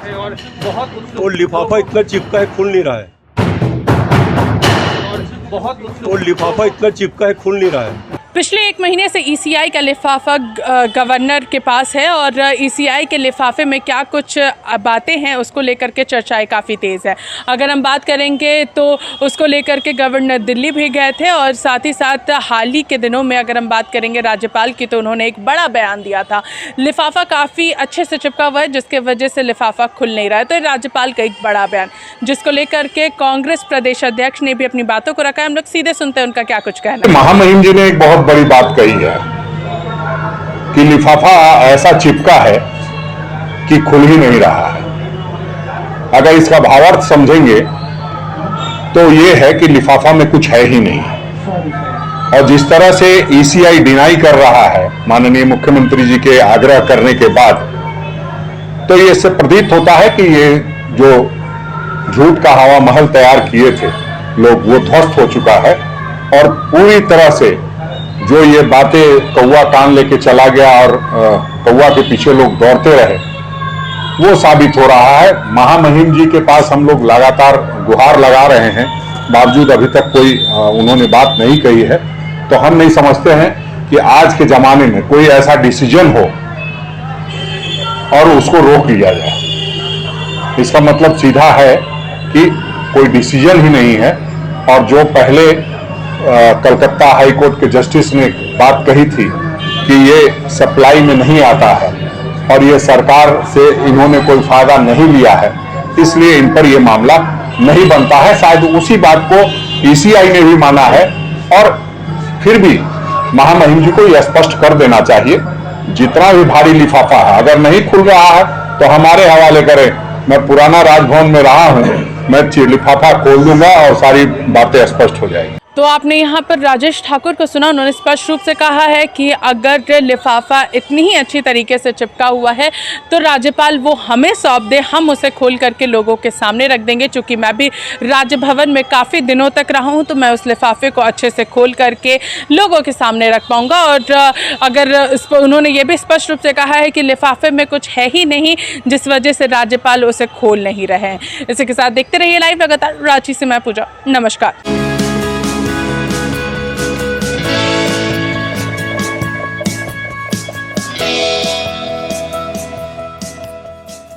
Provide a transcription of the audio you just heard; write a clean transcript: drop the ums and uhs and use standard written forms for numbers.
है और बहुत तो लिफाफा इतना चिपका है खुल नहीं रहा है। तो लिफाफा इतना चिपका है खुल नहीं रहा है। पिछले 1 महीने से ईसीआई का लिफाफा गवर्नर के पास है और ईसीआई के लिफाफे में क्या कुछ बातें हैं उसको लेकर के चर्चाएं काफ़ी तेज़ है। अगर हम बात करेंगे तो उसको लेकर के गवर्नर दिल्ली भी गए थे और साथ ही साथ हाल ही के दिनों में अगर हम बात करेंगे राज्यपाल की तो उन्होंने एक बड़ा बयान दिया था। लिफाफा काफ़ी अच्छे से चिपका हुआ है जिसके वजह से लिफाफा खुल नहीं रहा है। तो राज्यपाल का एक बड़ा बयान जिसको लेकर के कांग्रेस प्रदेश अध्यक्ष ने भी अपनी बातों को रखा है। हम लोग सीधे सुनते हैं उनका क्या कुछ कहना है। महामहिम जी ने एक बहुत बड़ी बात कही है कि लिफाफा ऐसा चिपका है कि खुल ही नहीं रहा है। अगर इसका भावार्थ समझेंगे तो ये है कि लिफाफा में कुछ है ही नहीं। और जिस तरह से ईसीआई डिनाई कर रहा है माननीय मुख्यमंत्री जी के आग्रह करने के बाद, तो ये इससे प्रतीत होता है कि ये जो झूठ का हवा महल तैयार किए थे लोग, वो ध्वस्त हो चुका है। और पूरी तरह से जो ये बातें कौवा कान लेके चला गया और कौवा के पीछे लोग दौड़ते रहे, वो साबित हो रहा है। महामहिम जी के पास हम लोग लगातार गुहार लगा रहे हैं, बावजूद अभी तक कोई उन्होंने बात नहीं कही है। तो हम नहीं समझते हैं कि आज के जमाने में कोई ऐसा डिसीजन हो और उसको रोक लिया जाए। इसका मतलब सीधा है कि कोई डिसीजन ही नहीं है। और जो पहले कलकत्ता हाई कोर्ट के जस्टिस ने बात कही थी कि ये सप्लाई में नहीं आता है और ये सरकार से इन्होंने कोई फायदा नहीं लिया है, इसलिए इन पर ये मामला नहीं बनता है। शायद उसी बात को ईसीआई ने भी माना है। और फिर भी महामहिम जी को यह स्पष्ट कर देना चाहिए, जितना भी भारी लिफाफा है अगर नहीं खुल रहा है तो हमारे हवाले करें। मैं पुराना राजभवन में रहा हूं, मैं लिफाफा खोल दूंगा और सारी बातें स्पष्ट हो जाएगी। तो आपने यहाँ पर राजेश ठाकुर को सुना। उन्होंने स्पष्ट रूप से कहा है कि अगर लिफाफा इतनी ही अच्छी तरीके से चिपका हुआ है तो राज्यपाल वो हमें सौंप दे, हम उसे खोल करके लोगों के सामने रख देंगे। चूँकि मैं भी राजभवन में काफ़ी दिनों तक रहा हूँ तो मैं उस लिफाफे को अच्छे से खोल करके लोगों के सामने रख पाऊँगा। और अगर उन्होंने ये भी स्पष्ट रूप से कहा है कि लिफाफे में कुछ है ही नहीं जिस वजह से राज्यपाल उसे खोल नहीं रहे हैं। इसी के साथ देखते रहिए लाइव लगातार। रांची से मैं पूजा, नमस्कार।